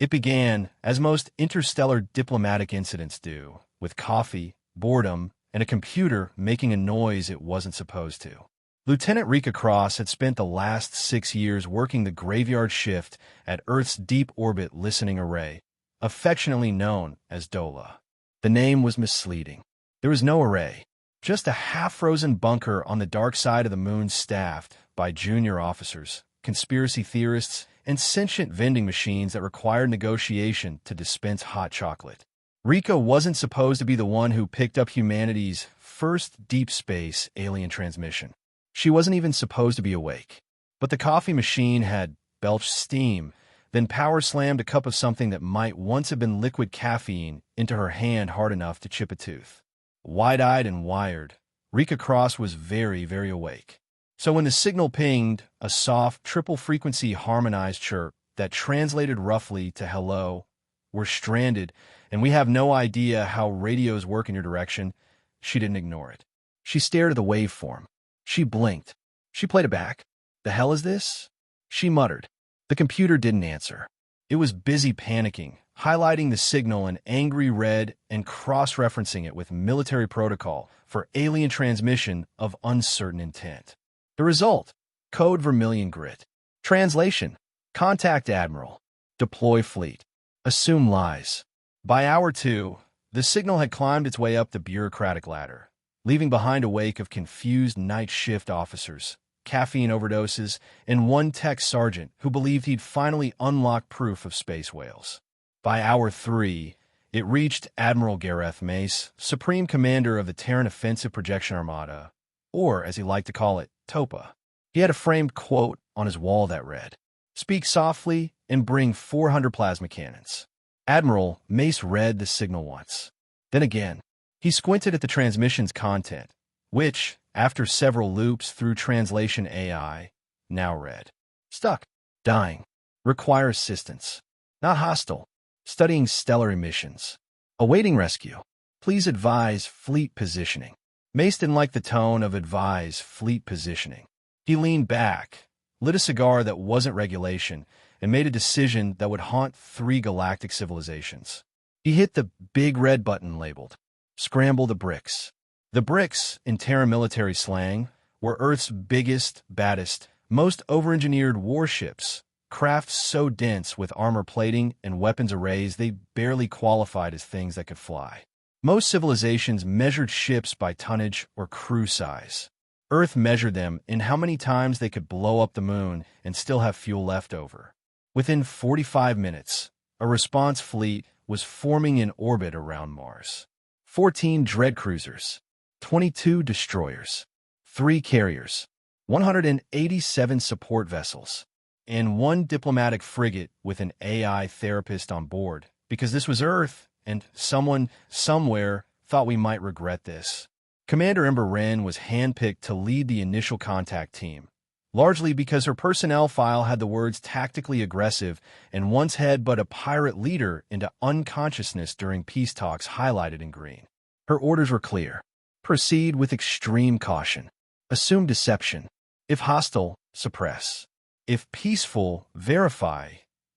It began, as most interstellar diplomatic incidents do, with coffee, boredom, and a computer making a noise it wasn't supposed to. Lieutenant Rika Cross had spent the last 6 years working the graveyard shift at Earth's Deep Orbit Listening Array, affectionately known as DOLA. The name was misleading. There was no array, just a half-frozen bunker on the dark side of the moon staffed by junior officers, conspiracy theorists, and sentient vending machines that required negotiation to dispense hot chocolate. Rika wasn't supposed to be the one who picked up humanity's first deep space alien transmission. She wasn't even supposed to be awake. But the coffee machine had belched steam, then power-slammed a cup of something that might once have been liquid caffeine into her hand hard enough to chip a tooth. Wide-eyed and wired, Rika Cross was very, very awake. So when the signal pinged, a soft, triple-frequency harmonized chirp that translated roughly to hello, "We're stranded, and we have no idea how radios work in your direction," she didn't ignore it. She stared at the waveform. She blinked. She played it back. "The hell is this?" she muttered. The computer didn't answer. It was busy panicking, highlighting the signal in angry red and cross-referencing it with military protocol for alien transmission of uncertain intent. The result: code vermilion grit. Translation: contact Admiral. Deploy fleet. Assume lies. By hour 2, the signal had climbed its way up the bureaucratic ladder, leaving behind a wake of confused night shift officers, caffeine overdoses, and one tech sergeant who believed he'd finally unlocked proof of space whales. By hour 3, it reached Admiral Gareth Mace, Supreme Commander of the Terran Offensive Projection Armada, or, as he liked to call it, TOPA. He had a framed quote on his wall that read, "Speak softly and bring 400 plasma cannons." Admiral Mace read the signal once. Then again, he squinted at the transmission's content, which, after several loops through translation AI, now read, "Stuck. Dying. Require assistance. Not hostile. Studying stellar emissions. Awaiting rescue. Please advise fleet positioning." Mace didn't like the tone of "advise fleet positioning." He leaned back, lit a cigar that wasn't regulation, and made a decision that would haunt 3 galactic civilizations. He hit the big red button labeled, "Scramble the bricks." The bricks, in Terran military slang, were Earth's biggest, baddest, most over-engineered warships, crafts so dense with armor plating and weapons arrays they barely qualified as things that could fly. Most civilizations measured ships by tonnage or crew size. Earth measured them in how many times they could blow up the moon and still have fuel left over. Within 45 minutes, a response fleet was forming in orbit around Mars. 14 dread cruisers, 22 destroyers, 3 carriers, 187 support vessels, and 1 diplomatic frigate with an AI therapist on board, because this was Earth, and someone, somewhere, thought we might regret this. Commander Ember Wren was handpicked to lead the initial contact team, largely because her personnel file had the words "tactically aggressive" and "once had but a pirate leader into unconsciousness during peace talks" highlighted in green. Her orders were clear. Proceed with extreme caution. Assume deception. If hostile, suppress. If peaceful, verify.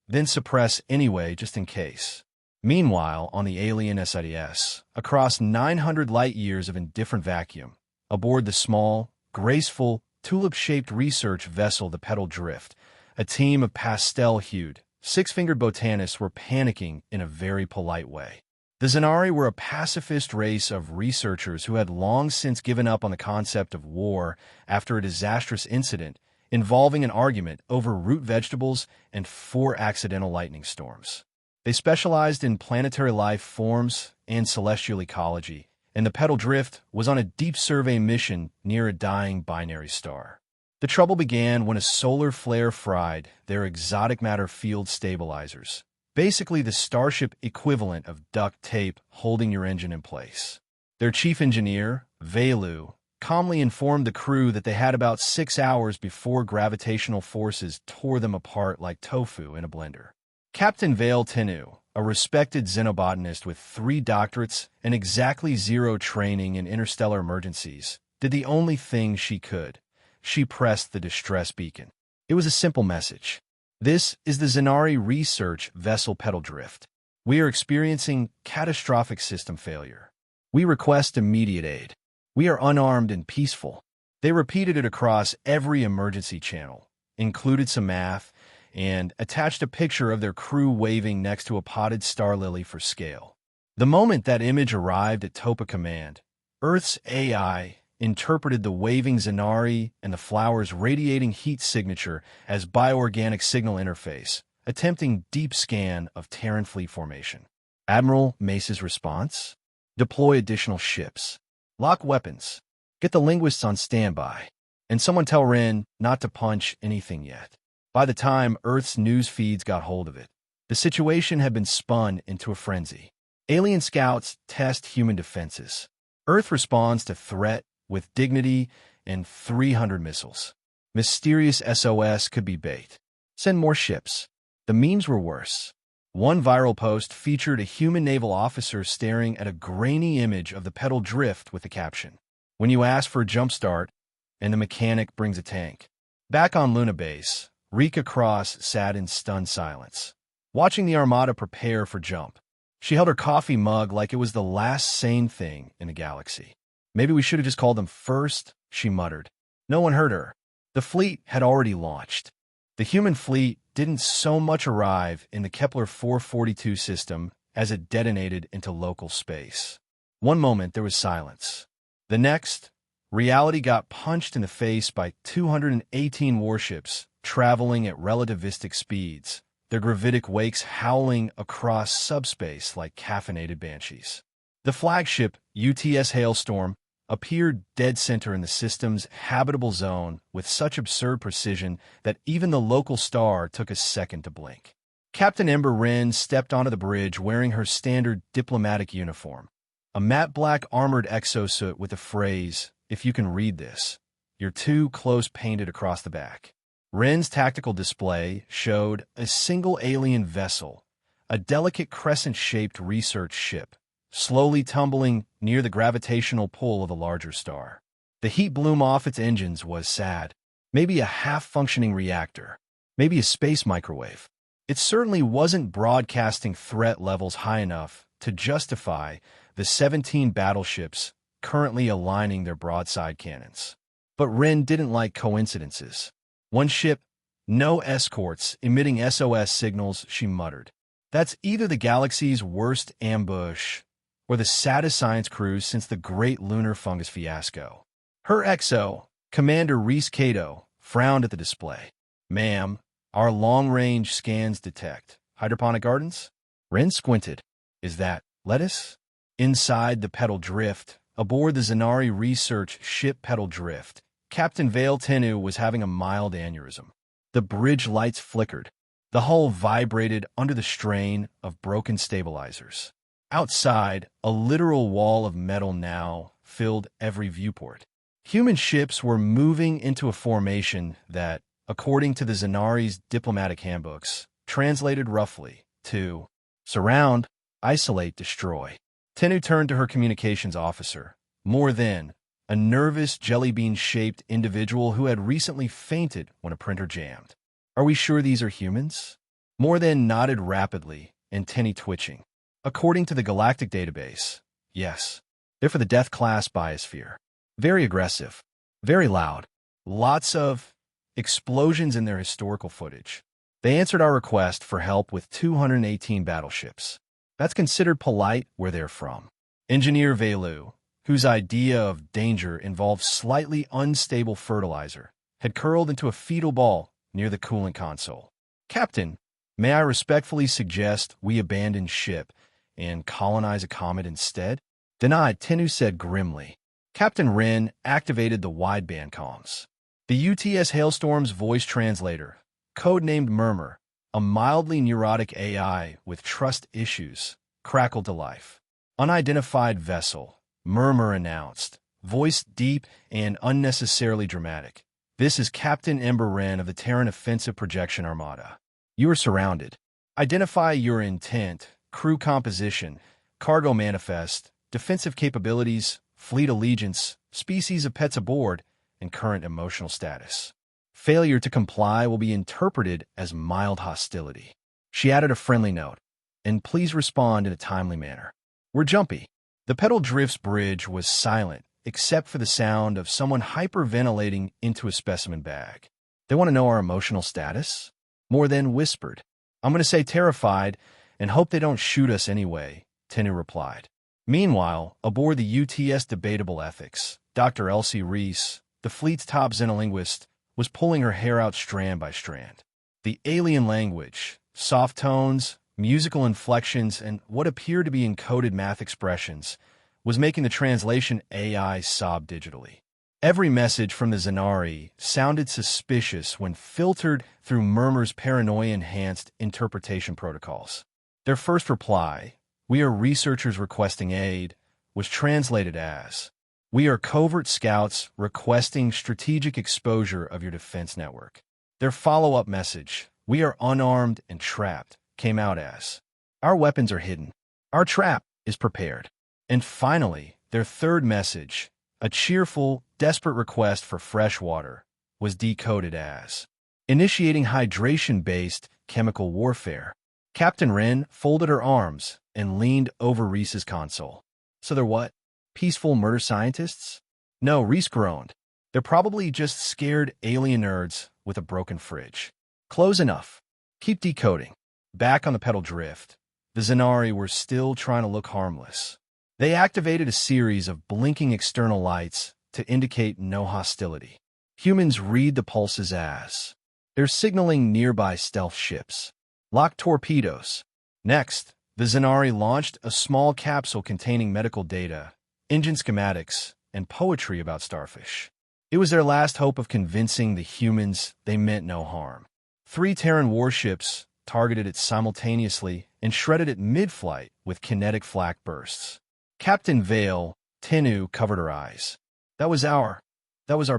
Then suppress anyway, just in case. Meanwhile, on the alien SIDS, across 900 light-years of indifferent vacuum, aboard the small, graceful, tulip-shaped research vessel the Petal Drift, a team of pastel-hued, 6-fingered botanists were panicking in a very polite way. The Zynari were a pacifist race of researchers who had long since given up on the concept of war after a disastrous incident involving an argument over root vegetables and 4 accidental lightning storms. They specialized in planetary life forms and celestial ecology, and the Petal Drift was on a deep survey mission near a dying binary star. The trouble began when a solar flare fried their exotic matter field stabilizers, basically the starship equivalent of duct tape holding your engine in place. Their chief engineer, Velu, calmly informed the crew that they had about 6 hours before gravitational forces tore them apart like tofu in a blender. Captain Vale Tenu, a respected xenobotanist with 3 doctorates and exactly 0 training in interstellar emergencies, did the only thing she could. She pressed the distress beacon. It was a simple message. This is the Zynari research vessel pedal drift. We are experiencing catastrophic system failure. We request immediate aid. We are unarmed and peaceful. They repeated it across every emergency channel, included some math, and attached a picture of their crew waving next to a potted star lily for scale. The moment that image arrived at Topa Command, Earth's AI interpreted the waving Zynari and the flower's radiating heat signature as bioorganic signal interface, attempting deep scan of Terran fleet formation. Admiral Mace's response? Deploy additional ships. Lock weapons. Get the linguists on standby. And someone tell Ren not to punch anything yet. By the time Earth's news feeds got hold of it, the situation had been spun into a frenzy. Alien scouts test human defenses. Earth responds to threat with dignity and 300 missiles. Mysterious SOS could be bait. Send more ships. The memes were worse. One viral post featured a human naval officer staring at a grainy image of the pedal drift with the caption, "When you ask for a jump start, and the mechanic brings a tank." Back on Luna Base, Rika Cross sat in stunned silence, watching the Armada prepare for jump. She held her coffee mug like it was the last sane thing in the galaxy. "Maybe we should have just called them first," she muttered. No one heard her. The fleet had already launched. The human fleet didn't so much arrive in the Kepler 442 system as it detonated into local space. One moment there was silence. The next, reality got punched in the face by 218 warships traveling at relativistic speeds, their gravitic wakes howling across subspace like caffeinated banshees. The flagship, UTS Hailstorm, appeared dead center in the system's habitable zone with such absurd precision that even the local star took a second to blink. Captain Ember Wren stepped onto the bridge wearing her standard diplomatic uniform, a matte black armored exosuit with the phrase, "If you can read this, you're too close," painted across the back. Wren's tactical display showed a single alien vessel, a delicate crescent-shaped research ship, slowly tumbling near the gravitational pull of a larger star. The heat bloom off its engines was sad. Maybe a half-functioning reactor. Maybe a space microwave. It certainly wasn't broadcasting threat levels high enough to justify the 17 battleships currently aligning their broadside cannons. But Wren didn't like coincidences. One ship, no escorts, emitting SOS signals, she muttered. That's either the galaxy's worst ambush or the saddest science cruise since the Great Lunar Fungus fiasco. Her XO, Commander Reese Cato, frowned at the display. "Ma'am, our long-range scans detect hydroponic gardens?" Wren squinted. "Is that lettuce?" Inside the pedal drift, aboard the Zynari research ship pedal drift, Captain Vale Tenu was having a mild aneurysm. The bridge lights flickered. The hull vibrated under the strain of broken stabilizers. Outside, a literal wall of metal now filled every viewport. Human ships were moving into a formation that, according to the Zynari's diplomatic handbooks, translated roughly to surround, isolate, destroy. Tenu turned to her communications officer, more than a nervous jellybean-shaped individual who had recently fainted when a printer jammed. "Are we sure these are humans?" More than nodded rapidly, antennae twitching. "According to the galactic database, yes. They're for the Death Class Biosphere. Very aggressive. Very loud. Lots of explosions in their historical footage. They answered our request for help with 218 battleships. That's considered polite where they're from." Engineer Velu, whose idea of danger involved slightly unstable fertilizer, had curled into a fetal ball near the coolant console. "Captain, may I respectfully suggest we abandon ship and colonize a comet instead?" "Denied," Tenu said grimly. Captain Wren activated the wideband comms. The UTS Hailstorm's voice translator, codenamed Murmur, a mildly neurotic AI with trust issues, crackled to life. "Unidentified vessel," Murmur announced, voice deep and unnecessarily dramatic. "This is Captain Ember Wren of the Terran Offensive Projection Armada. You are surrounded. Identify your intent, crew composition, cargo manifest, defensive capabilities, fleet allegiance, species of pets aboard, and current emotional status." Failure to comply will be interpreted as mild hostility. She added a friendly note, and please respond in a timely manner. We're jumpy. The pedal drift's bridge was silent, except for the sound of someone hyperventilating into a specimen bag. They want to know our emotional status? More than whispered. I'm going to say terrified and hope they don't shoot us anyway, Tenu replied. Meanwhile, aboard the UTS Debatable Ethics, Dr. Elsie Reese, the fleet's top xenolinguist, was pulling her hair out strand by strand. The alien language, soft tones, musical inflections, and what appeared to be encoded math expressions was making the translation AI sob digitally. Every message from the Zynari sounded suspicious when filtered through Murmur's paranoia-enhanced interpretation protocols. Their first reply, "We are researchers requesting aid," was translated as, "We are covert scouts requesting strategic exposure of your defense network." Their follow-up message, "We are unarmed and trapped," came out as, "Our weapons are hidden. Our trap is prepared." And finally, their third message, a cheerful, desperate request for fresh water, was decoded as, "Initiating hydration-based chemical warfare." Captain Wren folded her arms and leaned over Reese's console. "So they're what? Peaceful murder scientists?" "No," Reese groaned. "They're probably just scared alien nerds with a broken fridge." "Close enough. Keep decoding." Back on the pedal drift, the Zynari were still trying to look harmless. They activated a series of blinking external lights to indicate no hostility. Humans read the pulses as, "They're signaling nearby stealth ships. Lock torpedoes." Next, the Zynari launched a small capsule containing medical data, engine schematics, and poetry about starfish. It was their last hope of convincing the humans they meant no harm. 3 Terran warships targeted it simultaneously and shredded it mid-flight with kinetic flak bursts. Captain Vale, Tenu, covered her eyes. That was our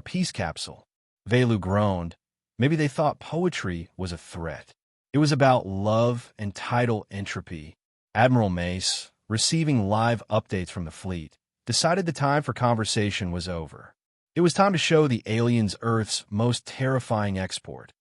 peace capsule." Velu groaned. Maybe they thought poetry was a threat. It was about love and tidal entropy. Admiral Mace, receiving live updates from the fleet, decided the time for conversation was over. It was time to show the aliens Earth's most terrifying export.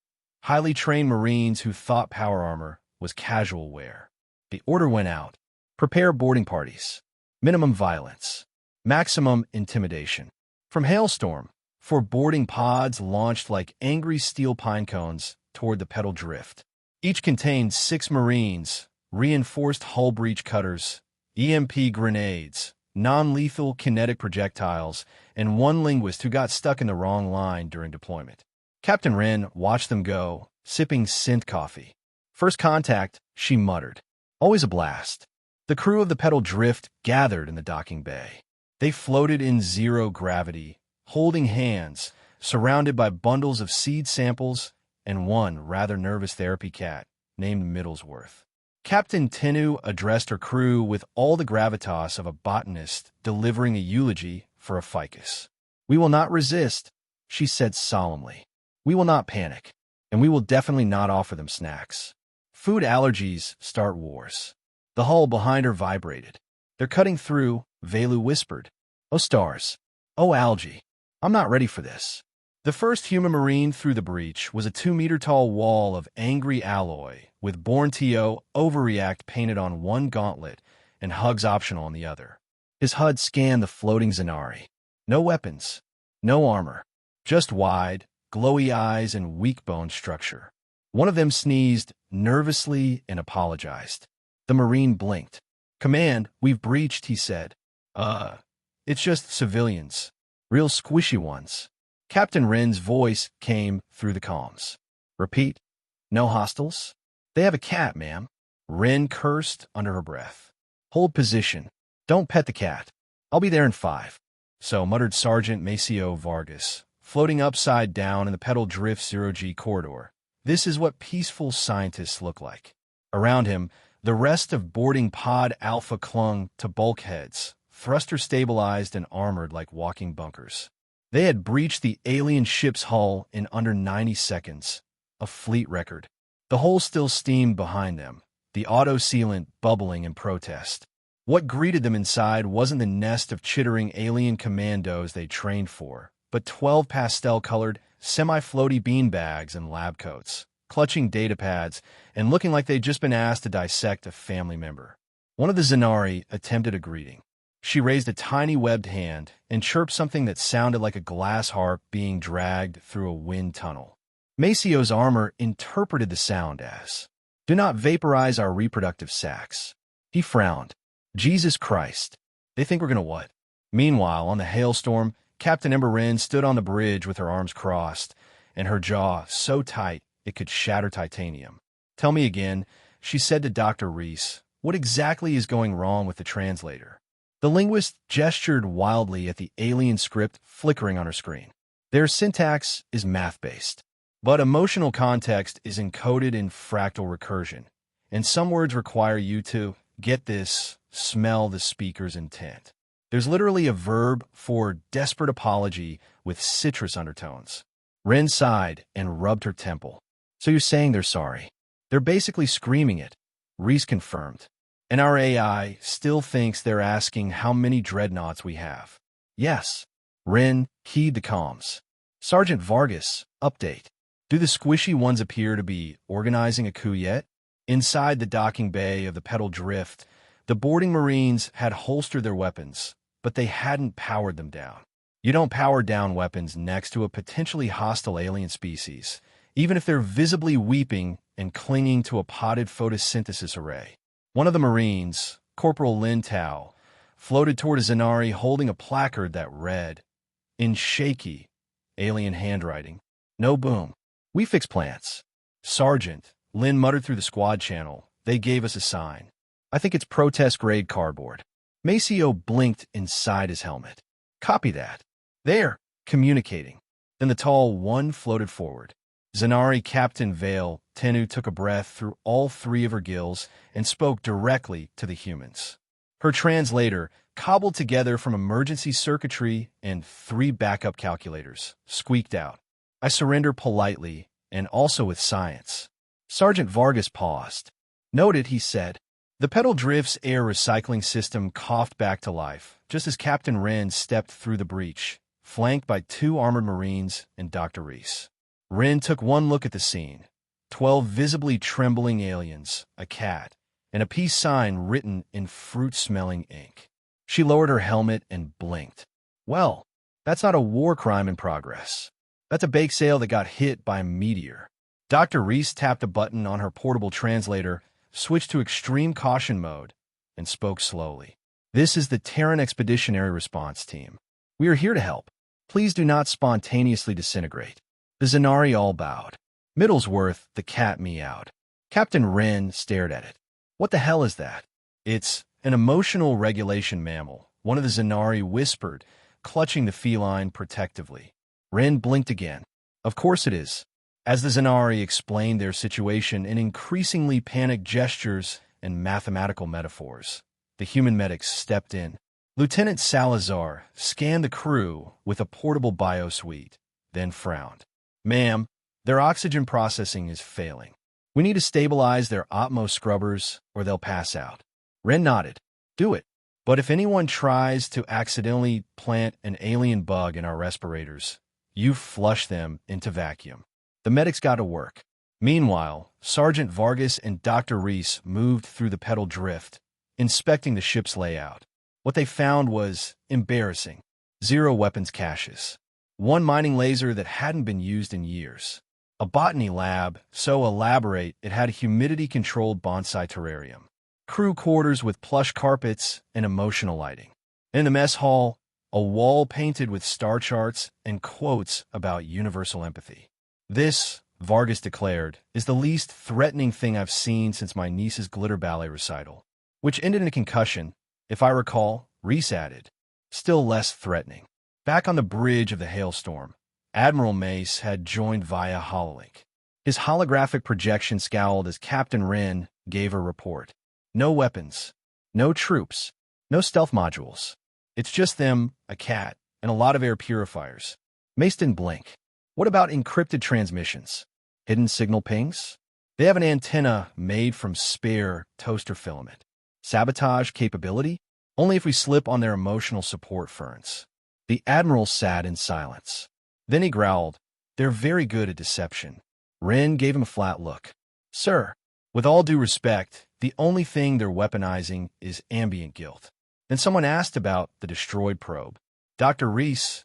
Highly trained Marines who thought power armor was casual wear. The order went out. Prepare boarding parties. Minimum violence. Maximum intimidation. From Hailstorm, 4 boarding pods launched like angry steel pine cones toward the pedal drift. Each contained 6 Marines, reinforced hull breach cutters, EMP grenades, non-lethal kinetic projectiles, and 1 linguist who got stuck in the wrong line during deployment. Captain Wren watched them go, sipping synth coffee. "First contact," she muttered. "Always a blast." The crew of the pedal drift gathered in the docking bay. They floated in zero gravity, holding hands, surrounded by bundles of seed samples and 1 rather nervous therapy cat named Middlesworth. Captain Tenu addressed her crew with all the gravitas of a botanist delivering a eulogy for a ficus. "We will not resist," she said solemnly. "We will not panic, and we will definitely not offer them snacks. Food allergies start wars." The hull behind her vibrated. "They're cutting through," Velu whispered. "Oh stars. Oh algae. I'm not ready for this." The first human marine through the breach was a 2-meter-tall wall of angry alloy, with Born TO overreact painted on one gauntlet and hugs optional on the other. His HUD scanned the floating Zynari. No weapons, no armor, just wide, glowy eyes and weak bone structure. One of them sneezed nervously and apologized. The Marine blinked. "Command, we've breached," he said. It's just civilians. Real squishy ones." Captain Wren's voice came through the comms. "Repeat, no hostiles?" "They have a cat, ma'am." Wren cursed under her breath. "Hold position. Don't pet the cat. I'll be there in 5. "So," muttered Sergeant Maceo Vargas, floating upside down in the pedal drift 0G corridor. "This is what peaceful scientists look like." Around him, the rest of boarding pod Alpha clung to bulkheads, thruster-stabilized and armored like walking bunkers. They had breached the alien ship's hull in under 90 seconds, a fleet record. The hole still steamed behind them, the auto-sealant bubbling in protest. What greeted them inside wasn't the nest of chittering alien commandos they trained for, but 12 pastel-colored, semi-floaty beanbags and lab coats, clutching data pads and looking like they'd just been asked to dissect a family member. One of the Zynari attempted a greeting. She raised a tiny webbed hand and chirped something that sounded like a glass harp being dragged through a wind tunnel. Maceo's armor interpreted the sound as, "Do not vaporize our reproductive sacs." He frowned. "Jesus Christ. They think we're gonna what?" Meanwhile, on the hailstorm, Captain Ember Wren stood on the bridge with her arms crossed, and her jaw so tight it could shatter titanium. "Tell me again," she said to Dr. Reese, "what exactly is going wrong with the translator?" The linguist gestured wildly at the alien script flickering on her screen. "Their syntax is math-based, but emotional context is encoded in fractal recursion, and some words require you to, get this, smell the speaker's intent. There's literally a verb for desperate apology with citrus undertones." Wren sighed and rubbed her temple. "So you're saying they're sorry? They're basically screaming it," Reese confirmed. "And our AI still thinks they're asking how many dreadnoughts we have." "Yes." Wren keyed the comms. "Sergeant Vargas, update. Do the squishy ones appear to be organizing a coup yet?" Inside the docking bay of the Petal Drift, the boarding Marines had holstered their weapons, but they hadn't powered them down. You don't power down weapons next to a potentially hostile alien species, even if they're visibly weeping and clinging to a potted photosynthesis array. One of the Marines, Corporal Lin Tao, floated toward a Zynari holding a placard that read, in shaky, alien handwriting, "No boom. We fix plants." "Sergeant," Lin muttered through the squad channel, "they gave us a sign. I think it's protest-grade cardboard." Maceo blinked inside his helmet. "Copy that." "There, communicating." Then the tall one floated forward. Zynari Captain Vale Tenu took a breath through all three of her gills and spoke directly to the humans. Her translator, cobbled together from emergency circuitry and 3 backup calculators, squeaked out, "I surrender politely and also with science." Sergeant Vargas paused. "Noted," he said. The Petal Drift's air recycling system coughed back to life, just as Captain Wren stepped through the breach, flanked by 2 armored Marines and Dr. Reese. Wren took one look at the scene. 12 visibly trembling aliens, a cat, and a peace sign written in fruit-smelling ink. She lowered her helmet and blinked. "Well, that's not a war crime in progress. That's a bake sale that got hit by a meteor." Dr. Reese tapped a button on her portable translator, switched to extreme caution mode, and spoke slowly. "This is the Terran Expeditionary Response Team. We are here to help. Please do not spontaneously disintegrate." The Zynari all bowed. Middlesworth, the cat, meowed. Captain Wren stared at it. "What the hell is that?" "It's an emotional regulation mammal," one of the Zynari whispered, clutching the feline protectively. Wren blinked again. "Of course it is." As the Zynari explained their situation in increasingly panicked gestures and mathematical metaphors, the human medics stepped in. Lieutenant Salazar scanned the crew with a portable biosuite, then frowned. "Ma'am, their oxygen processing is failing. We need to stabilize their Opmo scrubbers or they'll pass out." Wren nodded. "Do it. But if anyone tries to accidentally plant an alien bug in our respirators, you flush them into vacuum." The medics got to work. Meanwhile, Sergeant Vargas and Dr. Reese moved through the Petal Drift, inspecting the ship's layout. What they found was embarrassing. 0 weapons caches. 1 mining laser that hadn't been used in years. A botany lab so elaborate it had a humidity-controlled bonsai terrarium. Crew quarters with plush carpets and emotional lighting. In the mess hall, a wall painted with star charts and quotes about universal empathy. "This," Vargas declared, "is the least threatening thing I've seen since my niece's glitter ballet recital." Which ended in a concussion, if I recall, Reese added. "Still less threatening." Back on the bridge of the hailstorm, Admiral Mace had joined via hololink. His holographic projection scowled as Captain Wren gave her report. "No weapons. No troops. No stealth modules. It's just them, a cat, and a lot of air purifiers." Mace didn't blink. "What about encrypted transmissions? Hidden signal pings?" "They have an antenna made from spare toaster filament. Sabotage capability? Only if we slip on their emotional support ferns." The Admiral sat in silence. Then he growled, They're very good at deception. Rin gave him a flat look. Sir, with all due respect, the only thing they're weaponizing is ambient guilt. Then someone asked about the destroyed probe. Dr. Reese,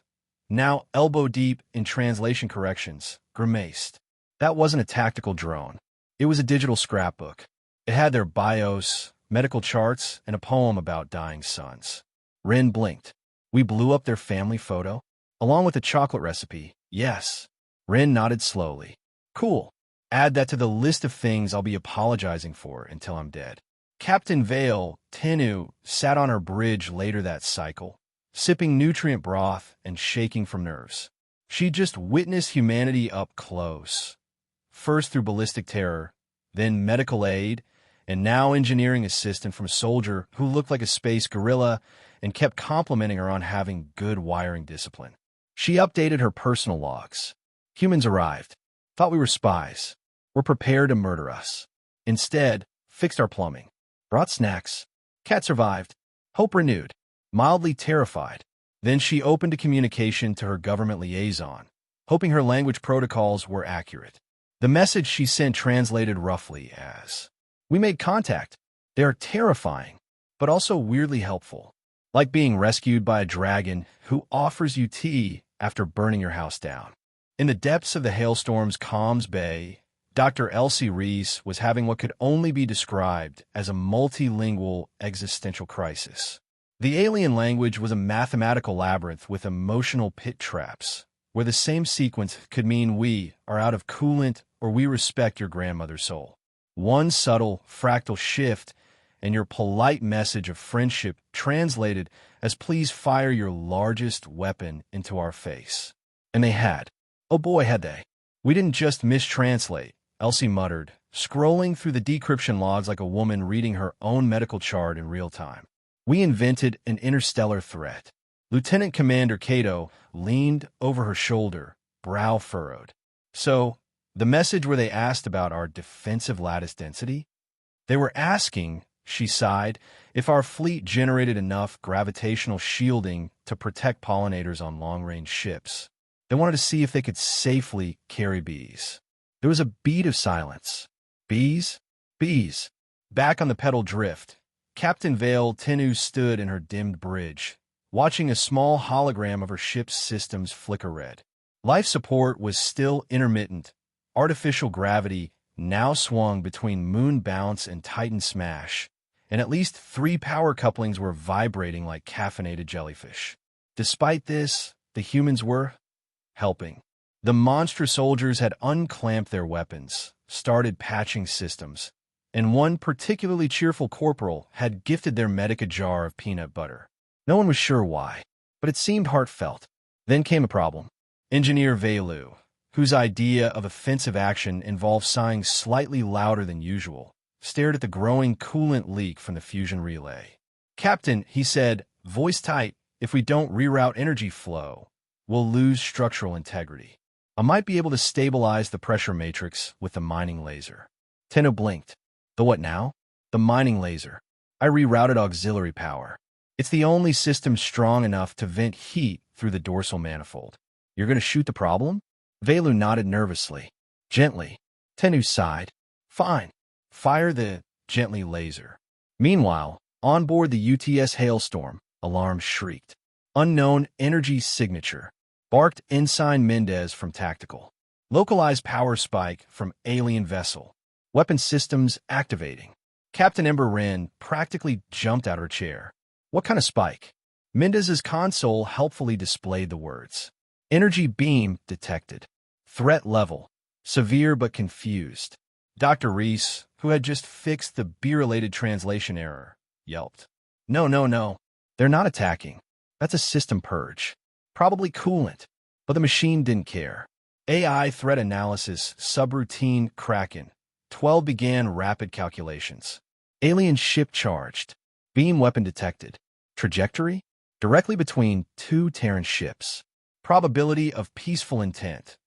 now elbow-deep in translation corrections, grimaced. That wasn't a tactical drone. It was a digital scrapbook. It had their bios, medical charts, and a poem about dying sons. Rin blinked. We blew up their family photo? Along with the chocolate recipe, yes. Rin nodded slowly. Cool. Add that to the list of things I'll be apologizing for until I'm dead. Captain Vale, Tennu, sat on her bridge later that cycle, sipping nutrient broth and shaking from nerves. She just witnessed humanity up close. First through ballistic terror, then medical aid, and now engineering assistant from a soldier who looked like a space gorilla and kept complimenting her on having good wiring discipline. She updated her personal logs. Humans arrived. Thought we were spies. Were prepared to murder us. Instead, fixed our plumbing. Brought snacks. Cat survived. Hope renewed. Mildly terrified. Then she opened a communication to her government liaison, hoping her language protocols were accurate. The message she sent translated roughly as, "We made contact. They are terrifying, but also weirdly helpful. Like being rescued by a dragon who offers you tea after burning your house down." In the depths of the hailstorm's calms bay, Dr. Elsie Reese was having what could only be described as a multilingual existential crisis. The alien language was a mathematical labyrinth with emotional pit traps, where the same sequence could mean we are out of coolant or we respect your grandmother's soul. One subtle fractal shift, and your polite message of friendship translated as please fire your largest weapon into our face. And they had. Oh boy, had they. We didn't just mistranslate, Elsie muttered, scrolling through the decryption logs like a woman reading her own medical chart in real time. We invented an interstellar threat. Lieutenant Commander Cato leaned over her shoulder, brow furrowed. So, the message where they asked about our defensive lattice density? They were asking, she sighed, if our fleet generated enough gravitational shielding to protect pollinators on long-range ships. They wanted to see if they could safely carry bees. There was a beat of silence. Bees? Bees. Back on the pedal drift, Captain Vale Tennu stood in her dimmed bridge, watching a small hologram of her ship's systems flicker red. Life support was still intermittent. Artificial gravity now swung between moon bounce and Titan smash, and at least 3 power couplings were vibrating like caffeinated jellyfish. Despite this, the humans were helping. The monster soldiers had unclamped their weapons, started patching systems, and one particularly cheerful corporal had gifted their medic a jar of peanut butter. No one was sure why, but it seemed heartfelt. Then came a problem. Engineer Velu, whose idea of offensive action involved sighing slightly louder than usual, stared at the growing coolant leak from the fusion relay. "Captain," he said, voice tight, "if we don't reroute energy flow, we'll lose structural integrity. I might be able to stabilize the pressure matrix with the mining laser." Tenno blinked. "The what now?" "The mining laser. I rerouted auxiliary power. It's the only system strong enough to vent heat through the dorsal manifold." "You're going to shoot the problem?" Velu nodded nervously. "Gently." Tennu sighed. "Fine. Fire the gently laser." Meanwhile, on board the UTS Hailstorm, alarms shrieked. "Unknown energy signature," barked Ensign Mendez from Tactical. "Localized power spike from alien vessel. Weapon systems activating." Captain Ember Wren practically jumped out her chair. "What kind of spike?" Mendez's console helpfully displayed the words. "Energy beam detected. Threat level. Severe but confused." Dr. Reese, who had just fixed the beer-related translation error, yelped. No, no, no. They're not attacking. That's a system purge. Probably coolant." But the machine didn't care. AI threat analysis subroutine Kraken. 12 began rapid calculations. Alien ship charged. Beam weapon detected. Trajectory? Directly between 2 Terran ships. Probability of peaceful intent.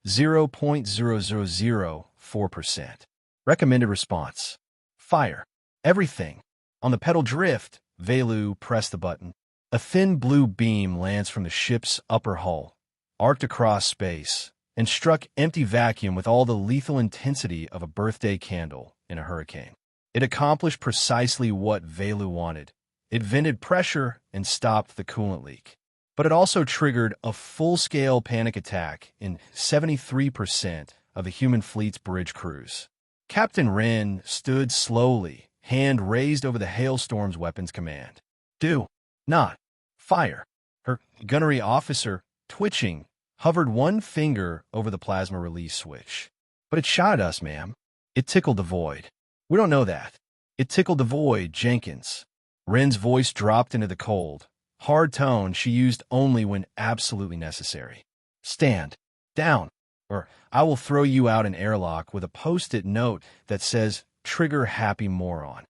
0.0004%. Recommended response. Fire. Everything. On the pedal drift, Velu pressed the button. A thin blue beam lands from the ship's upper hull, arced across space, and struck empty vacuum with all the lethal intensity of a birthday candle in a hurricane. It accomplished precisely what Velu wanted. It vented pressure and stopped the coolant leak. But it also triggered a full-scale panic attack in 73% of the human fleet's bridge crews. Captain Wren stood slowly, hand raised over the hailstorm's weapons command. Do not fire. Her gunnery officer, twitching, hovered one finger over the plasma release switch. But it shot at us, ma'am. It tickled the void. We don't know that. It tickled the void, Jenkins. Wren's voice dropped into the cold, hard tone she used only when absolutely necessary. Stand down, or I will throw you out an airlock with a post-it note that says, "Trigger happy moron."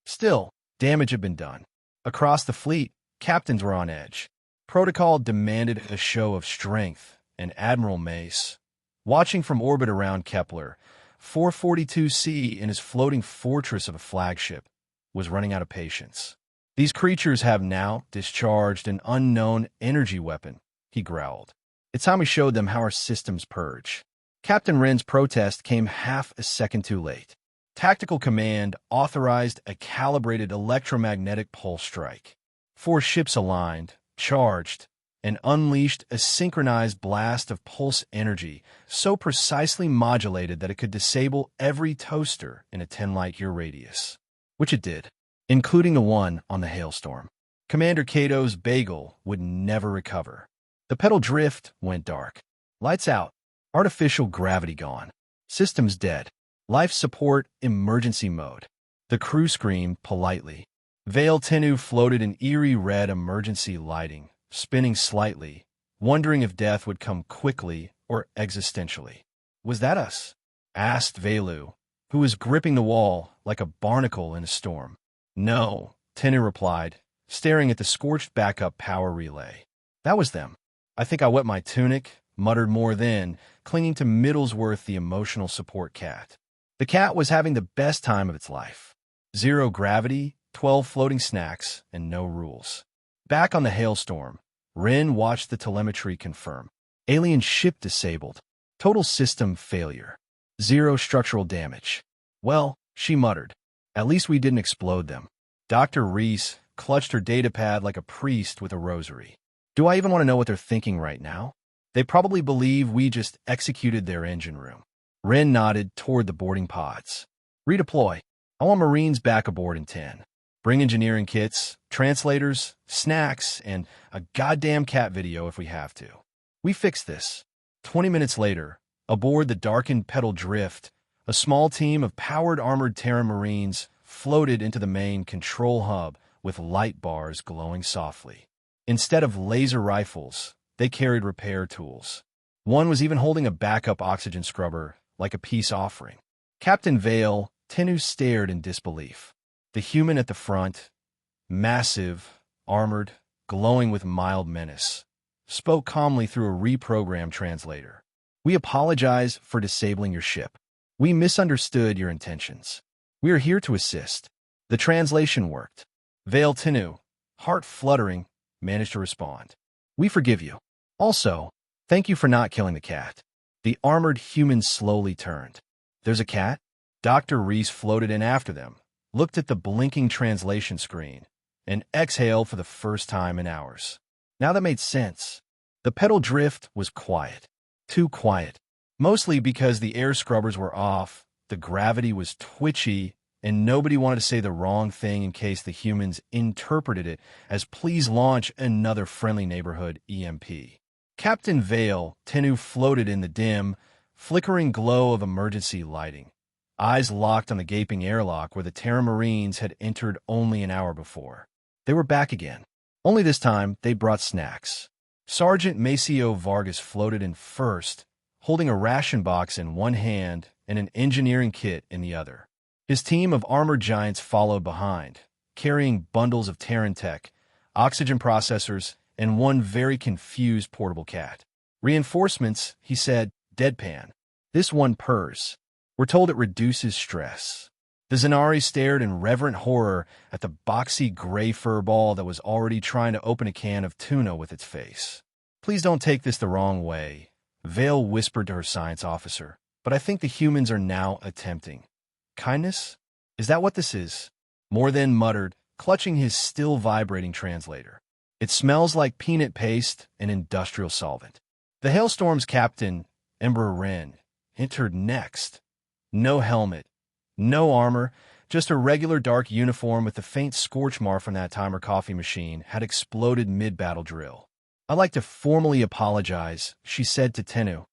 Still, damage had been done. Across the fleet, captains were on edge. Protocol demanded a show of strength, and Admiral Mace, watching from orbit around Kepler, 442C in his floating fortress of a flagship, was running out of patience. These creatures have now discharged an unknown energy weapon, he growled. It's time we showed them how our systems purge. Captain Wren's protest came half a second too late. Tactical Command authorized a calibrated electromagnetic pulse strike. 4 ships aligned, charged, and unleashed a synchronized blast of pulse energy so precisely modulated that it could disable every toaster in a 10-light-year radius. Which it did, including the one on the hailstorm. Commander Cato's bagel would never recover. The pedal drift went dark. Lights out. Artificial gravity gone. Systems dead. Life support emergency mode. The crew screamed politely. Vale Tennu floated in eerie red emergency lighting, spinning slightly, wondering if death would come quickly or existentially. Was that us? Asked Velu, who was gripping the wall like a barnacle in a storm. No, Tennu replied, staring at the scorched backup power relay. That was them. I think I wet my tunic, muttered more then, clinging to Middlesworth, the emotional support cat. The cat was having the best time of its life. 0 gravity, 12 floating snacks, and no rules. Back on the hailstorm, Wren watched the telemetry confirm. Alien ship disabled. Total system failure. 0 structural damage. Well, she muttered. At least we didn't explode them. Dr. Reese clutched her datapad like a priest with a rosary. Do I even want to know what they're thinking right now? They probably believe we just executed their engine room. Wren nodded toward the boarding pods. Redeploy. I want Marines back aboard in 10. Bring engineering kits, translators, snacks, and a goddamn cat video if we have to. We fixed this. 20 minutes later, aboard the darkened pedal drift, a small team of powered armored Terran Marines floated into the main control hub with light bars glowing softly. Instead of laser rifles, they carried repair tools. One was even holding a backup oxygen scrubber like a peace offering. Captain Vale Tennu stared in disbelief. The human at the front, massive, armored, glowing with mild menace, spoke calmly through a reprogrammed translator. We apologize for disabling your ship. We misunderstood your intentions. We are here to assist. The translation worked. Vale Tennu, heart fluttering, managed to respond. We forgive you. Also, thank you for not killing the cat. The armored human slowly turned. There's a cat? Dr. Reese floated in after them, looked at the blinking translation screen, and exhaled for the first time in hours. Now that made sense. The pedal drift was quiet. Too quiet. Mostly because the air scrubbers were off, the gravity was twitchy, and nobody wanted to say the wrong thing in case the humans interpreted it as please launch another friendly neighborhood EMP. Captain Vale Tennu floated in the dim, flickering glow of emergency lighting, eyes locked on the gaping airlock where the Terran Marines had entered only an hour before. They were back again. Only this time, they brought snacks. Sergeant Maceo Vargas floated in first, holding a ration box in one hand and an engineering kit in the other. His team of armored giants followed behind, carrying bundles of Terran tech, oxygen processors, and one very confused portable cat. Reinforcements, he said, deadpan. This one purrs. We're told it reduces stress. The Zynari stared in reverent horror at the boxy gray fur ball that was already trying to open a can of tuna with its face. Please don't take this the wrong way, Vale whispered to her science officer. But I think the humans are now attempting. Kindness? Is that what this is? More than muttered, clutching his still vibrating translator. It smells like peanut paste and industrial solvent. The Hailstorm's captain, Emperor Wren, entered next. No helmet, no armor, just a regular dark uniform with the faint scorch mark from that timer coffee machine had exploded mid-battle drill. "I'd like to formally apologize," she said to Tennu,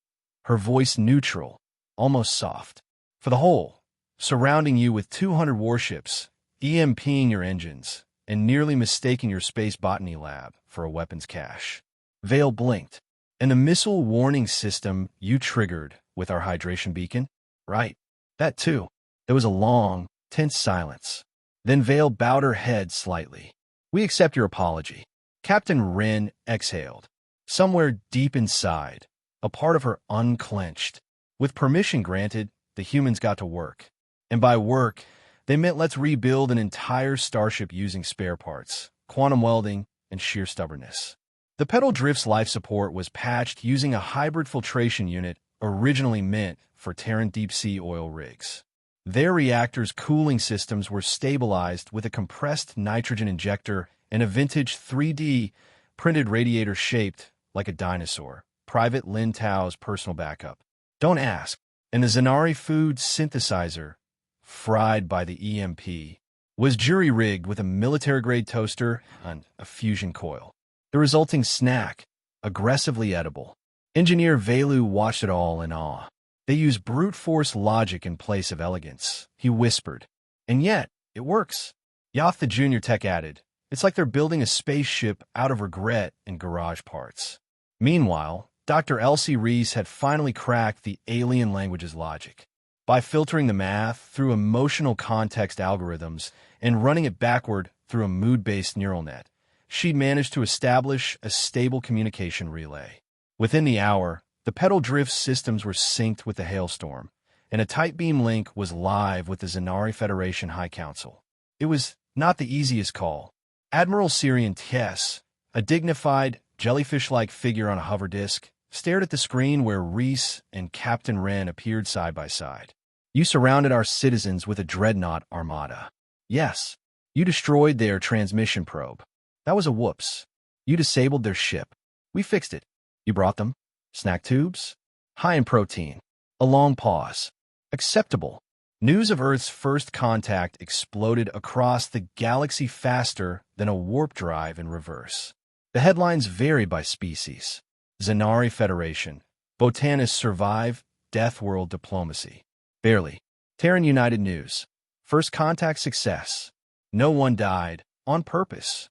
her voice neutral, almost soft, "for the whole, surrounding you with 200 warships, EMPing your engines, and nearly mistaking your space botany lab for a weapons cache." Vale blinked. "And the missile warning system you triggered with our hydration beacon?" "Right. That too." There was a long, tense silence. Then Vale bowed her head slightly. "We accept your apology." Captain Wren exhaled. Somewhere deep inside, a part of her unclenched. With permission granted, the humans got to work. And by work, they meant let's rebuild an entire starship using spare parts, quantum welding, and sheer stubbornness. The pedal drift's life support was patched using a hybrid filtration unit originally meant for Terran deep-sea oil rigs. Their reactor's cooling systems were stabilized with a compressed nitrogen injector and a vintage 3D printed radiator shaped like a dinosaur, Private Lin Tao's personal backup. Don't ask. And the Zynari food synthesizer, fried by the EMP, was jury-rigged with a military-grade toaster and a fusion coil. The resulting snack, aggressively edible. Engineer Velu watched it all in awe. "They use brute force logic in place of elegance," he whispered. "And yet, it works." Yoth the junior tech added, "It's like they're building a spaceship out of regret and garage parts." Meanwhile, Dr. Elsie Reese had finally cracked the alien language's logic. By filtering the math through emotional context algorithms and running it backward through a mood-based neural net, she'd managed to establish a stable communication relay. Within the hour, the pedal drift systems were synced with the Hailstorm, and a tight beam link was live with the Zynari Federation High Council. It was not the easiest call. Admiral Syrian Tess, a dignified, jellyfish-like figure on a hover disk, stared at the screen where Reese and Captain Wren appeared side by side. "You surrounded our citizens with a dreadnought armada." "Yes. You destroyed their transmission probe." "That was a whoops." "You disabled their ship." "We fixed it." "You brought them?" "Snack tubes?" "High in protein." A long pause. "Acceptable." News of Earth's first contact exploded across the galaxy faster than a warp drive in reverse. The headlines varied by species. Zynari Federation. Botanists survive Death World diplomacy. Barely. Terran United News. First contact success. No one died. On purpose.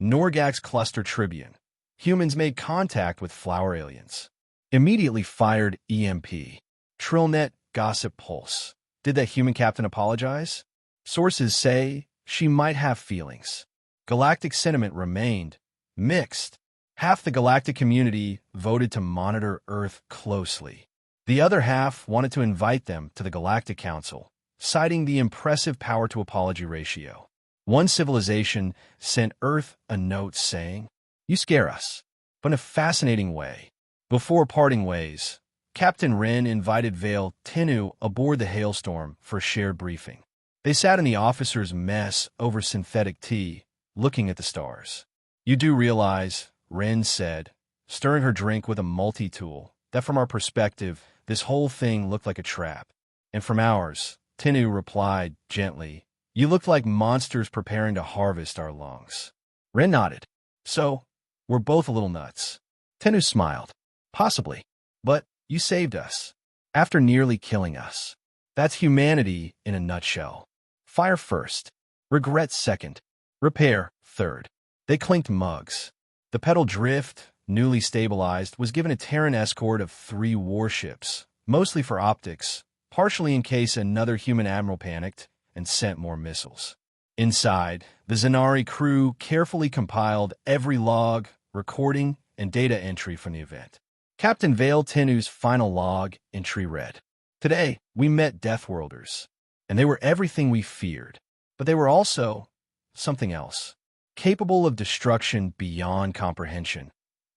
Norgax Cluster Tribune. Humans made contact with flower aliens. Immediately fired EMP. Trillnet Gossip Pulse. Did that human captain apologize? Sources say she might have feelings. Galactic sentiment remained mixed. Half the galactic community voted to monitor Earth closely. The other half wanted to invite them to the Galactic Council, citing the impressive power-to-apology ratio. One civilization sent Earth a note saying, "You scare us, but in a fascinating way." Before parting ways, Captain Wren invited Vale Tennu aboard the Hailstorm for a shared briefing. They sat in the officers' mess over synthetic tea, looking at the stars. "You do realize," Wren said, stirring her drink with a multi-tool, "that from our perspective, this whole thing looked like a trap. And from ours," Tennu replied gently, "you looked like monsters preparing to harvest our lungs." Wren nodded. "So, we're both a little nuts." Tennu smiled. "Possibly. But you saved us. After nearly killing us. That's humanity in a nutshell. Fire first. Regret second. Repair third." They clinked mugs. The pedal drift, newly stabilized, was given a Terran escort of 3 warships, mostly for optics, partially in case another human admiral panicked and sent more missiles. Inside, the Zynari crew carefully compiled every log, recording, and data entry from the event. Captain Vale Tennu's final log entry read, "Today, we met Deathworlders, and they were everything we feared, but they were also something else, capable of destruction beyond comprehension,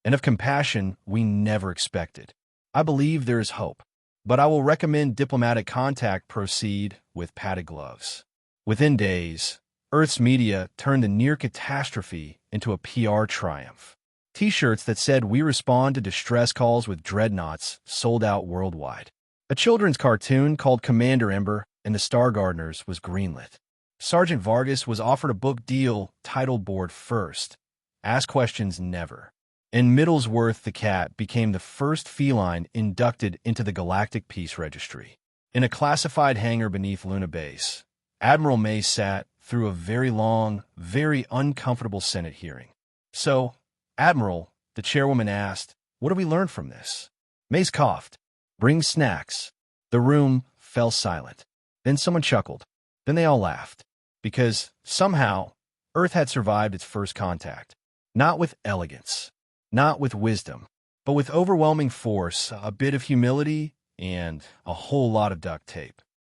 and of compassion we never expected. I believe there is hope, but I will recommend diplomatic contact proceed with padded gloves. Within days, Earth's media turned the near catastrophe into a PR triumph. T-shirts that said "We respond to distress calls with dreadnoughts" sold out worldwide. A children's cartoon called Commander Ember and the Star Gardeners was greenlit. Sergeant Vargas was offered a book deal titled Board First, Ask Questions Never. And Middlesworth the cat became the first feline inducted into the Galactic Peace Registry. In a classified hangar beneath Luna Base, Admiral May sat through a very long, very uncomfortable Senate hearing. "So, Admiral," the chairwoman asked, "what do we learn from this?" Mays coughed. "Bring snacks." The room fell silent. Then someone chuckled. Then they all laughed. Because, somehow, Earth had survived its first contact. Not with elegance, not with wisdom, but with overwhelming force, a bit of humility, and a whole lot of duct tape.